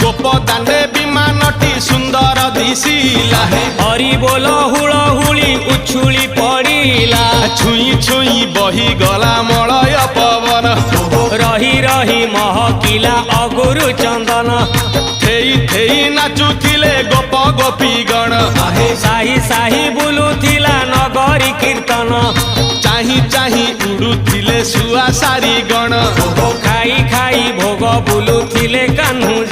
गोपदाने विमानटी सुंदर दिशिला हे हरि बोल हुलहुली उछुली पड़िला छुई छुई बही गला मलय पवन रही रही महकिला अगुरु चंदन थेई थेई नाचुथिले गोप गोपी गण साही साही बुलुथिला नगरी कीर्तन चाही चाही उड़ुथिले सुआ सारी गण खाई खाई भोग बुलुथिले कान्हू